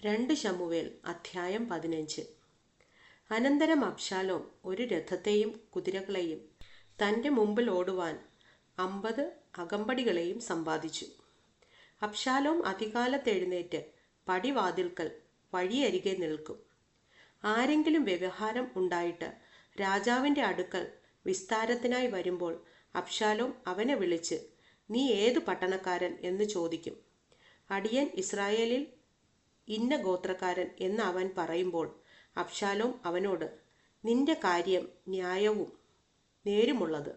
2 ശമൂവേൽ അധ്യായം 15. അനന്തരം അബ്ശാലോം ഒരു രഥത്തെയും കുതിരകളെയും തൻ്റെ മുമ്പിൽ ഓടുവാൻ 50 അകമ്പടികളെയും സമ്പാദിച്ചു. അബ്ശാലോം അതികാലത്ത് എഴുന്നേറ്റ് പടിവാതിൽക്കൽ വഴിയരികെ നിൽക്കും. ആരെങ്കിലും വ്യവഹാരം ഉണ്ടായിട്ട് രാജാവിൻ്റെ അടുക്കൽ വിസ്താരത്തിനായി വരുമ്പോൾ അബ്ശാലോം അവനെ വിളിച്ച്, നീ ഏതു പട്ടണക്കാരൻ എന്ന് ചോദിക്കും. അടിയൻ ഇസ്രായേലിൽ ഇന്ന ഗോത്രക്കാരൻ എന്ന് അവൻ പറയുമ്പോൾ അബ്ശാലോം അവനോട്, നിന്റെ കാര്യം ന്യായവും നേരുമുള്ളത്,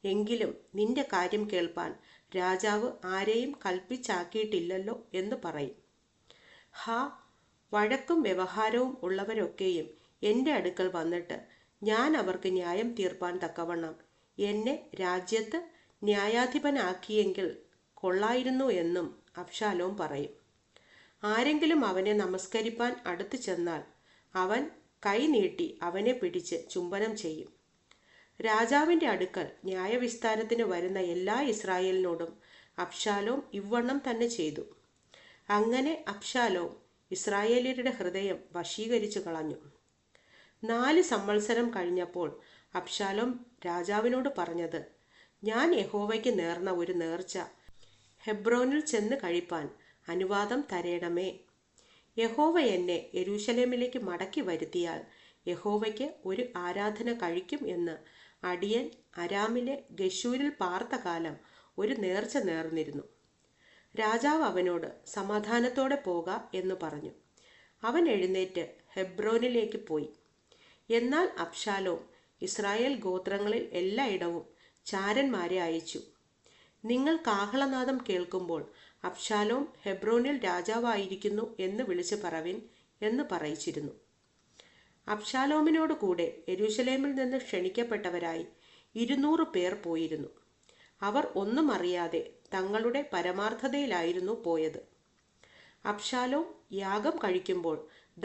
എങ്കിലും നിന്റെ കാര്യം കേൾപ്പാൻ രാജാവ് ആരെയും കൽപ്പിച്ചാക്കിയിട്ടില്ലല്ലോ എന്ന് പറയും. ഹാ, വഴക്കും വ്യവഹാരവും ഉള്ളവരൊക്കെയും എൻ്റെ അടുക്കൽ വന്നിട്ട് ഞാൻ അവർക്ക് ന്യായം തീർപ്പാൻ തക്കവണ്ണം എന്നെ രാജ്യത്ത് ന്യായാധിപനാക്കിയെങ്കിൽ കൊള്ളായിരുന്നു എന്നും അബ്ശാലോം പറയും. ആരെങ്കിലും അവനെ നമസ്കരിപ്പാൻ അടുത്തു ചെന്നാൽ അവൻ കൈ നീട്ടി അവനെ പിടിച്ച് ചുംബനം ചെയ്യും. രാജാവിൻ്റെ അടുക്കൽ ന്യായവിസ്താരത്തിന് വരുന്ന എല്ലാ ഇസ്രായേലിനോടും അബ്ശാലോം ഇവ്വണ്ണം തന്നെ ചെയ്തു. അങ്ങനെ അബ്ശാലോം ഇസ്രായേല്യരുടെ ഹൃദയം വശീകരിച്ചു കളഞ്ഞു. 4 സംവത്സരം കഴിഞ്ഞപ്പോൾ അബ്ശാലോം രാജാവിനോട് പറഞ്ഞത്, ഞാൻ യഹോവയ്ക്ക് നേർന്ന ഒരു നേർച്ച ഹെബ്രോനിൽ ചെന്ന് കഴിപ്പാൻ അനുവാദം തരേണമേ. യഹോവ എന്നെ യെരൂശലേമിലേക്ക് മടക്കി വരുത്തിയാൽ യഹോവയ്ക്ക് ഒരു ആരാധന കഴിക്കും എന്ന് അടിയൻ അരാമിലെ ഗശൂരിൽ പാർത്ത കാലം ഒരു നേർച്ച നേർന്നിരുന്നു. രാജാവ് അവനോട് സമാധാനത്തോടെ പോക എന്ന് പറഞ്ഞു. അവൻ എഴുന്നേറ്റ് ഹെബ്രോനിലേക്ക് പോയി. എന്നാൽ അബ്ശാലോം ഇസ്രായേൽ ഗോത്രങ്ങളിൽ എല്ലായിടവും ചാരന്മാരെ അയച്ചു. നിങ്ങൾ കാഹളനാദം കേൾക്കുമ്പോൾ അബ്ശാലോം ഹെബ്രോനിൽ രാജാവായിരിക്കുന്നു എന്ന് വിളിച്ചു പറവിൻ എന്ന് പറയിച്ചിരുന്നു. അബ്ശാലോമിനോട് കൂടെ യെരൂശലേമിൽ നിന്ന് ക്ഷണിക്കപ്പെട്ടവരായി 200 പേർ പോയിരുന്നു. അവർ ഒന്നും അറിയാതെ തങ്ങളുടെ പരമാർത്ഥതയിലായിരുന്നു പോയത്. അബ്ശാലോം യാഗം കഴിക്കുമ്പോൾ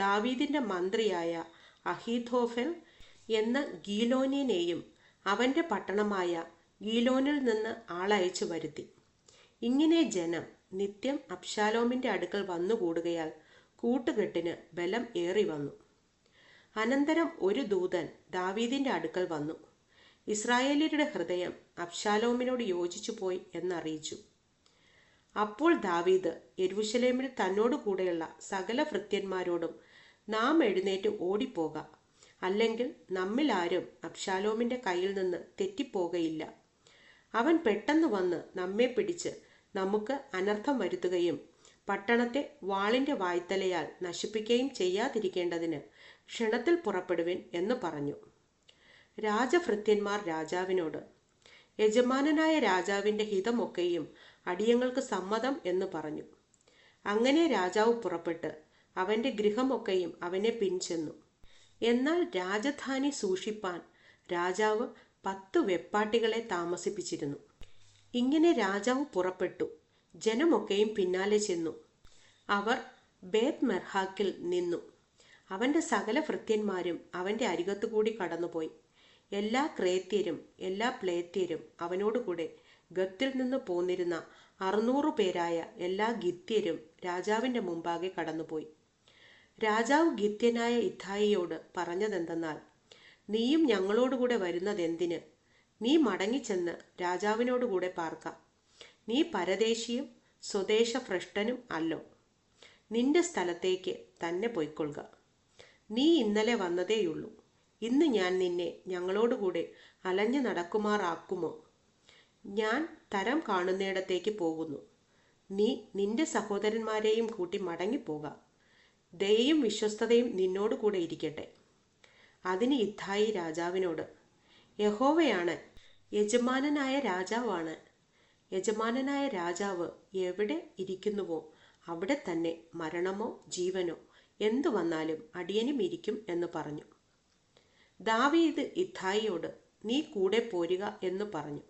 ദാവീദിന്റെ മന്ത്രിയായ അഹീഥോഫെൽ എന്ന ഗീലോന്യനെയും അവന്റെ പട്ടണമായ ഗീലോനിൽ നിന്ന് ആളയച്ചു വരുത്തി. ഇങ്ങനെ ജനം നിത്യം അബ്ശാലോമിന്റെ അടുക്കൽ വന്നുകൂടുകയാൽ കൂട്ടുകെട്ടിന് ബലം ഏറി വന്നു. അനന്തരം ഒരു ദൂതൻ ദാവീദിന്റെ അടുക്കൽ വന്നു, ഇസ്രായേല്യരുടെ ഹൃദയം അബ്ശാലോമിനോട് യോജിച്ചു പോയി എന്നറിയിച്ചു. അപ്പോൾ ദാവീദ് യെരൂശലേമിൽ തന്നോട് കൂടെയുള്ള സകല ഭൃത്യന്മാരോടും, നാം എഴുന്നേറ്റ് ഓടിപ്പോക, അല്ലെങ്കിൽ നമ്മിൽ ആരും അബ്ശാലോമിന്റെ കയ്യിൽ നിന്ന് തെറ്റിപ്പോകയില്ല. അവൻ പെട്ടെന്ന് വന്ന് നമ്മെ പിടിച്ച് നമുക്ക് അനർത്ഥം വരുത്തുകയും പട്ടണത്തെ വാളിന്റെ വായ്ത്തലയാൽ നശിപ്പിക്കുകയും ചെയ്യാതിരിക്കേണ്ടതിന് ക്ഷണത്തിൽ പുറപ്പെടുവിൻ എന്ന് പറഞ്ഞു. രാജഭൃത്യന്മാർ രാജാവിനോട്, യജമാനനായ രാജാവിന്റെ ഹിതമൊക്കെയും അടിയങ്ങൾക്ക് സമ്മതം എന്ന് പറഞ്ഞു. അങ്ങനെ രാജാവ് പുറപ്പെട്ട് അവന്റെ ഗൃഹമൊക്കെയും അവനെ പിൻചെന്നു. എന്നാൽ രാജധാനി സൂക്ഷിപ്പാൻ രാജാവ് 10 വെപ്പാട്ടികളെ താമസിപ്പിച്ചിരുന്നു. ഇങ്ങനെ രാജാവ് പുറപ്പെട്ടു, ജനമൊക്കെയും പിന്നാലെ ചെന്നു. അവർ ബേത് മെർഹാക്കിൽ നിന്നു. അവന്റെ സകല ഭൃത്യന്മാരും അവന്റെ അരികത്തുകൂടി കടന്നുപോയി. എല്ലാ ക്രേത്യരും എല്ലാ പ്ലേത്യരും അവനോടുകൂടെ ഗത്തിൽ നിന്ന് പോന്നിരുന്ന 600 പേരായ എല്ലാ ഗിത്യരും രാജാവിന്റെ മുമ്പാകെ കടന്നുപോയി. രാജാവ് ഗിത്യനായ ഇത്ഥായിയോട് പറഞ്ഞതെന്തെന്നാൽ, നീയും ഞങ്ങളോടുകൂടെ വരുന്നതെന്തിന്? നീ മടങ്ങിച്ചെന്ന് രാജാവിനോടുകൂടെ പാർക്ക. നീ പരദേശിയും സ്വദേശഭ്രഷ്ടനും അല്ലോ. നിന്റെ സ്ഥലത്തേക്ക് തന്നെ പൊയ്ക്കൊള്ളുക. നീ ഇന്നലെ വന്നതേയുള്ളൂ. ഇന്ന് ഞാൻ നിന്നെ ഞങ്ങളോടുകൂടെ അലഞ്ഞു നടക്കുമാറാക്കുമോ? ഞാൻ തരം കാണുന്നിടത്തേക്ക് പോകുന്നു. നീ നിന്റെ സഹോദരന്മാരെയും കൂട്ടി മടങ്ങിപ്പോക. ദയയും വിശ്വസ്തതയും നിന്നോട് കൂടെ ഇരിക്കട്ടെ. അതിന് ഇത്ഥായി രാജാവിനോട്, യഹോവയാണ് യജമാനനായ രാജാവാണ്. യജമാനനായ രാജാവ് എവിടെ ഇരിക്കുന്നുവോ അവിടെ തന്നെ മരണമോ ജീവനോ എന്തു വന്നാലും അടിയനും ഇരിക്കും എന്ന് പറഞ്ഞു. ദാവീദ് ഇത്ഥായിയോട്, നീ കൂടെ പോരുക എന്ന് പറഞ്ഞു.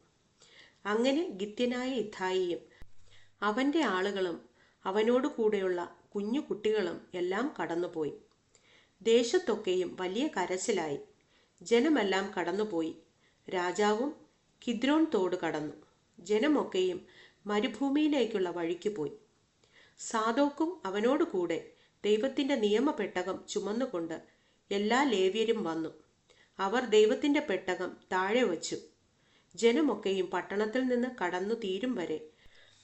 അങ്ങനെ ഗിത്യനായ ഇത്ഥായിയും അവന്റെ ആളുകളും അവനോട് കൂടെയുള്ള കുഞ്ഞു കുട്ടികളും എല്ലാം കടന്നുപോയി. ദേശത്തൊക്കെയും വലിയ കരച്ചിലായി. ജനമെല്ലാം കടന്നുപോയി. രാജാവും കിദ്രോൻ തോട് കടന്നു. ജനമൊക്കെയും മരുഭൂമിയിലേക്കുള്ള വഴിക്ക് പോയി. സാദോക്കും അവനോട് കൂടെ ദൈവത്തിൻ്റെ നിയമപെട്ടകം ചുമന്നുകൊണ്ട് എല്ലാ ലേവ്യരും വന്നു. അവർ ദൈവത്തിൻ്റെ പെട്ടകം താഴെ വച്ചു. ജനമൊക്കെയും പട്ടണത്തിൽ നിന്ന് കടന്നു തീരും വരെ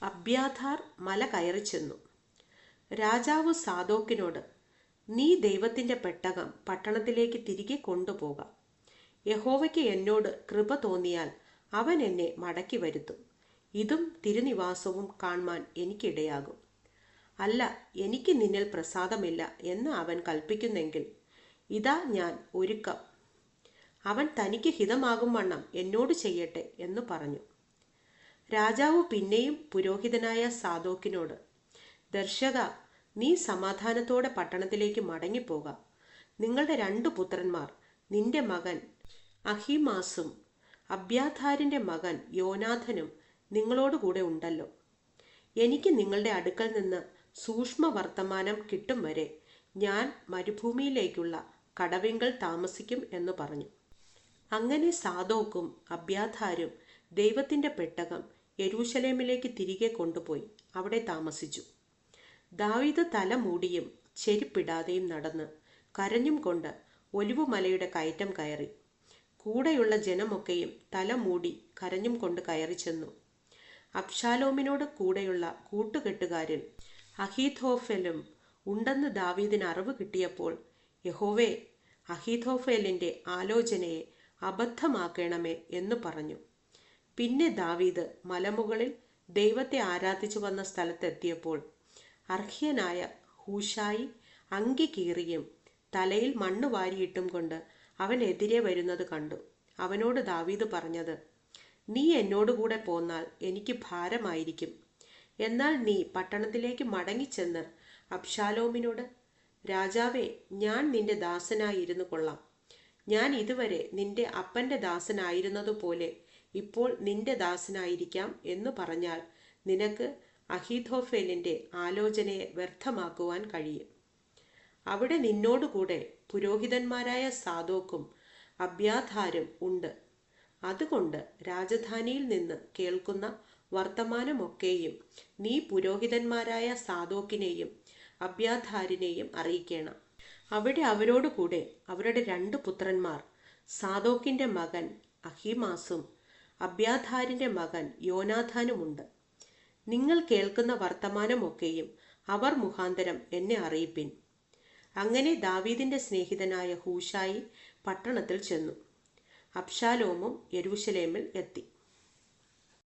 അബ്യാഥാർ മല കയറി ചെന്നു. രാജാവ് സാദോക്കിനോട്, നീ ദൈവത്തിൻ്റെ പെട്ടകം പട്ടണത്തിലേക്ക് തിരികെ കൊണ്ടുപോകാം. യഹോവയ്ക്ക് എന്നോട് കൃപ തോന്നിയാൽ അവൻ എന്നെ മടക്കി വരുത്തും. ഇതും തിരുനിവാസവും കാൺമാൻ എനിക്കിടയാകും. അല്ല, എനിക്ക് നിന്നിൽ പ്രസാദമില്ല എന്ന് അവൻ കൽപ്പിക്കുന്നെങ്കിൽ ഇതാ ഞാൻ ഒരുക്കം. അവൻ തനിക്ക് ഹിതമാകും വണ്ണം എന്നോട് ചെയ്യട്ടെ എന്ന് പറഞ്ഞു. രാജാവ് പിന്നെയും പുരോഹിതനായ സാദോക്കിനോട്, ദർശക, നീ സമാധാനത്തോടെ പട്ടണത്തിലേക്ക് മടങ്ങിപ്പോകാം. നിങ്ങളുടെ 2 പുത്രന്മാർ, നിന്റെ മകൻ അഹിമാസും അബ്യാഥാരിൻ്റെ മകൻ യോനാഥനും നിങ്ങളോടുകൂടെ ഉണ്ടല്ലോ. എനിക്ക് നിങ്ങളുടെ അടുക്കൽ നിന്ന് സൂക്ഷ്മ വർത്തമാനം കിട്ടും വരെ ഞാൻ മരുഭൂമിയിലേക്കുള്ള കടവിങ്കൽ താമസിക്കും എന്ന് പറഞ്ഞു. അങ്ങനെ സാദോക്കും അബ്യാഥാരും ദൈവത്തിൻ്റെ പെട്ടകം യെരൂശലേമിലേക്ക് തിരികെ കൊണ്ടുപോയി അവിടെ താമസിച്ചു. ദാവീദ് തല മൂടിയും ചെരുപ്പിടാതെയും നടന്ന് കരഞ്ഞും കൊണ്ട് ഒലിവുമലയുടെ കയറ്റം കയറി. കൂടെയുള്ള ജനമൊക്കെയും തല മൂടി കരഞ്ഞും കൊണ്ട് കയറി ചെന്നു. അബ്ശാലോമിനോട് കൂടെയുള്ള കൂട്ടുകെട്ടുകാരിൽ അഹീഥോഫെലും ഉണ്ടെന്ന് ദാവീദിന് അറിവ് കിട്ടിയപ്പോൾ, യഹോവേ, അഹീഥോഫെലിൻ്റെ ആലോചനയെ അബദ്ധമാക്കണമേ എന്ന് പറഞ്ഞു. പിന്നെ ദാവീദ് മലമുകളിൽ ദൈവത്തെ ആരാധിച്ചു വന്ന സ്ഥലത്തെത്തിയപ്പോൾ അർഹ്യനായ ഹൂഷായി അങ്കി കീറിയും തലയിൽ മണ്ണ് വാരിയിട്ടും കൊണ്ട് അവനെതിരെ വരുന്നത് കണ്ടു. അവനോട് ദാവീദ് പറഞ്ഞത്, നീ എന്നോടുകൂടെ പോന്നാൽ എനിക്ക് ഭാരമായിരിക്കും. എന്നാൽ നീ പട്ടണത്തിലേക്ക് മടങ്ങിച്ചെന്ന് അബ്ശാലോമിനോട്, രാജാവേ, ഞാൻ നിന്റെ ദാസനായിരുന്നു കൊള്ളാം. ഞാൻ ഇതുവരെ നിന്റെ അപ്പൻ്റെ ദാസനായിരുന്നതുപോലെ ഇപ്പോൾ നിന്റെ ദാസനായിരിക്കാം എന്ന് പറഞ്ഞാൽ നിനക്ക് അഹീഥോഫെലിൻ്റെ ആലോചനയെ വ്യർത്ഥമാക്കുവാൻ കഴിയും. അവിടെ നിന്നോടുകൂടെ പുരോഹിതന്മാരായ സാദോക്കും അബ്യാഥാരും ഉണ്ട്. അതുകൊണ്ട് രാജധാനിയിൽ നിന്ന് കേൾക്കുന്ന വർത്തമാനമൊക്കെയും നീ പുരോഹിതന്മാരായ സാദോക്കിനെയും അബ്യാഥാരിനെയും അറിയിക്കണം. അവിടെ അവരോടുകൂടെ അവരുടെ 2 പുത്രന്മാർ, സാദോക്കിൻ്റെ മകൻ അഹിമാസും അബ്യാഥാരിൻ്റെ മകൻ യോനാഥാനുമുണ്ട്. നിങ്ങൾ കേൾക്കുന്ന വർത്തമാനമൊക്കെയും അവർ മുഖാന്തരം എന്നെ അറിയിപ്പിൻ. അങ്ങനെ ദാവീദിൻ്റെ സ്നേഹിതനായ ഹൂഷായി പട്ടണത്തിൽ ചെന്നു. അബ്ശാലോമും യെരൂശലേമിൽ എത്തി.